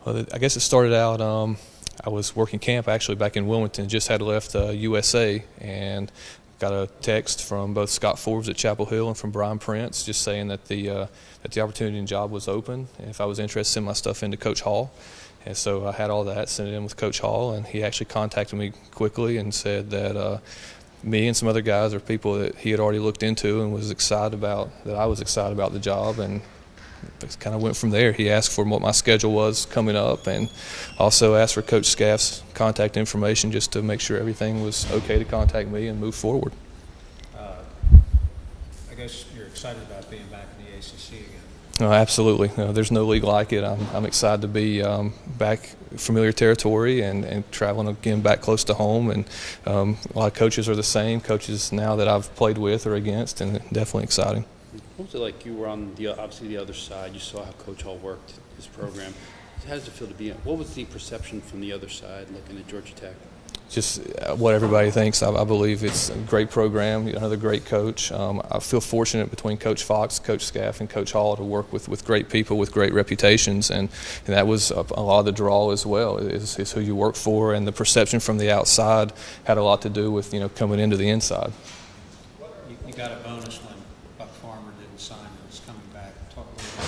Well, I guess it started out, I was working camp actually back in Wilmington, just had left USA, and got a text from both Scott Forbes at Chapel Hill and from Brian Prince just saying that the opportunity and job was open, and if I was interested, send my stuff into Coach Hall. And so I had all that, sent it in with Coach Hall, and he actually contacted me quickly and said that me and some other guys are people that he had already looked into and was excited about, that I was excited about the job, and it kind of went from there. He asked for what my schedule was coming up, and also asked for Coach Scaff's contact information just to make sure everything was okay to contact me and move forward. I guess you're excited about being back in the ACC again. Absolutely. There's no league like it. I'm excited to be back familiar territory and traveling again back close to home. And a lot of coaches are the same. Coaches now that I've played with or against, and definitely exciting. What was it like? You were on obviously the other side. You saw how Coach Hall worked his program. How does it feel to be? What was the perception from the other side, looking at Georgia Tech? Just what everybody thinks. I believe it's a great program, another great coach. I feel fortunate between Coach Fox, Coach Scaff, and Coach Hall to work with great people with great reputations, and that was a lot of the draw as well, is who you work for, and the perception from the outside had a lot to do with coming into the inside. You got a bonus when Buck Farmer didn't sign and is coming back. Talk a little bit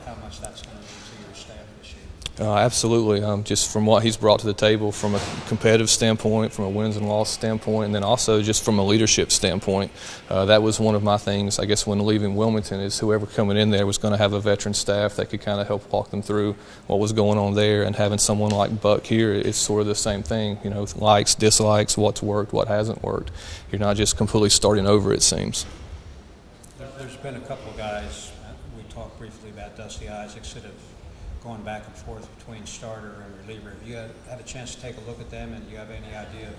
about how much that's going to do to your staff this year. Absolutely. Just from what he's brought to the table from a competitive standpoint, from a wins and loss standpoint, and then also just from a leadership standpoint. That was one of my things, I guess, when leaving Wilmington, is whoever coming in there was going to have a veteran staff that could kind of help walk them through what was going on there, and having someone like Buck here is sort of the same thing. Likes, dislikes, what's worked, what hasn't worked. You're not just completely starting over, it seems. There's been a couple of guys, we talked briefly about Dusty Isaacs, that have going back and forth between starter and reliever. Have you had a chance to take a look at them, and do you have any idea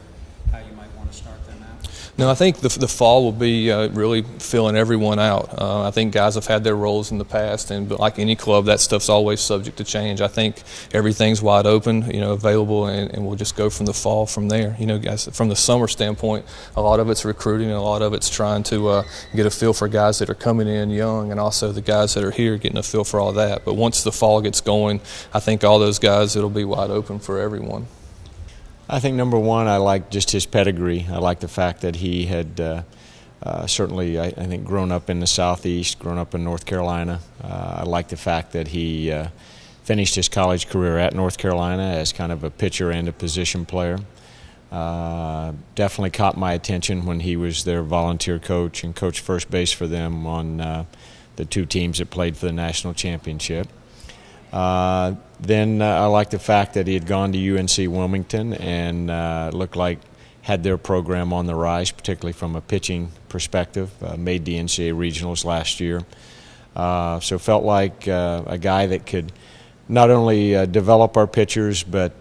how you might want to start them out? No, I think the fall will be really filling everyone out. I think guys have had their roles in the past, but like any club, that stuff's always subject to change. I think everything's wide open, available, and we'll just go from the fall from there. Guys, from the summer standpoint, a lot of it's recruiting, and a lot of it's trying to get a feel for guys that are coming in young, and also the guys that are here getting a feel for all that. But once the fall gets going, I think all those guys, it'll be wide open for everyone. I think number one, I like just his pedigree. I like the fact that he had certainly, I think, grown up in the Southeast, grown up in North Carolina. I like the fact that he finished his college career at North Carolina as kind of a pitcher and a position player. Definitely caught my attention when he was their volunteer coach and coached first base for them on the two teams that played for the national championship. Then I like the fact that he had gone to UNC Wilmington and looked like had their program on the rise, particularly from a pitching perspective. Made the NCAA regionals last year. So felt like a guy that could not only develop our pitchers, but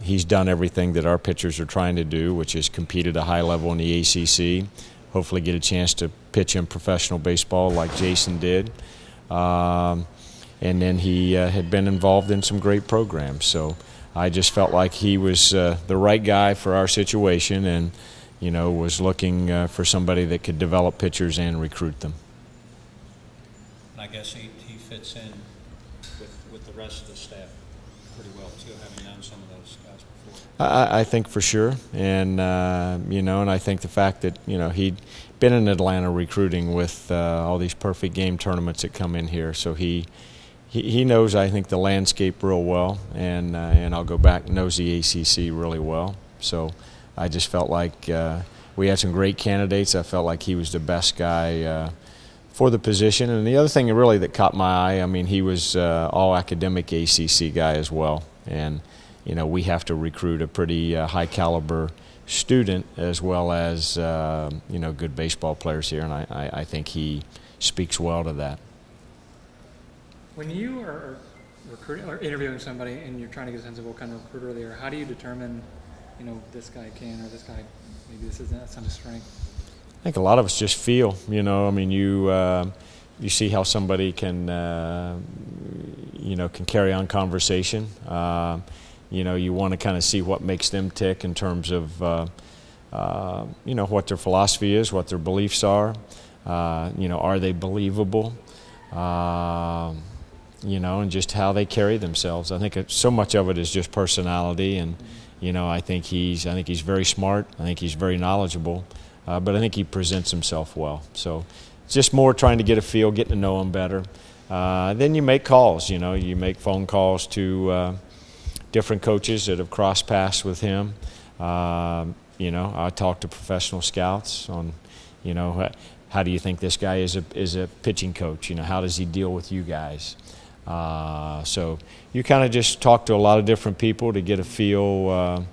he's done everything that our pitchers are trying to do, which is compete at a high level in the ACC. Hopefully get a chance to pitch in professional baseball like Jason did. And then he had been involved in some great programs. So I just felt like he was the right guy for our situation, and was looking for somebody that could develop pitchers and recruit them. And I guess he fits in with the rest of the staff pretty well too, having known some of those guys before. I think for sure, and and I think the fact that he'd been in Atlanta recruiting with all these perfect game tournaments that come in here, so he knows, I think, the landscape real well, and I'll go back, knows the ACC really well. So I just felt like we had some great candidates. I felt like he was the best guy for the position. And the other thing really that caught my eye, I mean, he was all academic ACC guy as well. And, we have to recruit a pretty high caliber student as well as, good baseball players here. And I think he speaks well to that. When you are recruiting or interviewing somebody and you're trying to get a sense of what kind of recruiter they are, how do you determine, this guy can or this guy maybe this isn't, that's not his strength? I think a lot of us just feel, I mean, you see how somebody can, can carry on conversation. You want to kind of see what makes them tick in terms of, what their philosophy is, what their beliefs are. Are they believable? and just how they carry themselves. I think so much of it is just personality, and I think he's very smart. I think he's very knowledgeable, but I think he presents himself well. So it's just more trying to get a feel, getting to know him better. Then you make calls. You make phone calls to different coaches that have crossed paths with him. I talk to professional scouts on, how do you think this guy is a pitching coach? How does he deal with you guys? So you kind of just talk to a lot of different people to get a feel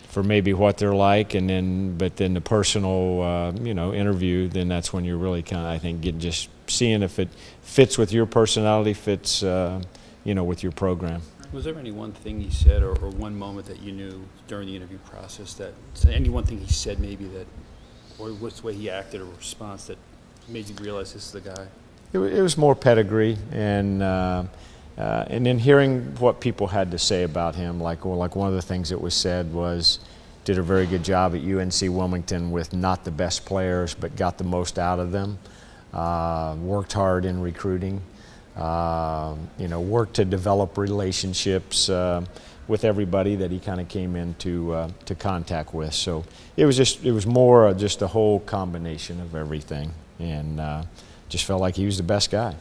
for maybe what they're like, but then the personal, interview. Then that's when you're really kind of, I think, just seeing if it fits with your personality, fits, with your program. Was there any one thing he said or one moment that you knew during the interview process any one thing he said maybe or what's the way he acted or response that made you realize this is the guy? It was more pedigree, and then hearing what people had to say about him. Like one of the things that was said was, did a very good job at UNC Wilmington with not the best players, but got the most out of them. Worked hard in recruiting. Worked to develop relationships with everybody that he kind of came into to contact with. So it was more just a whole combination of everything, and just felt like he was the best guy.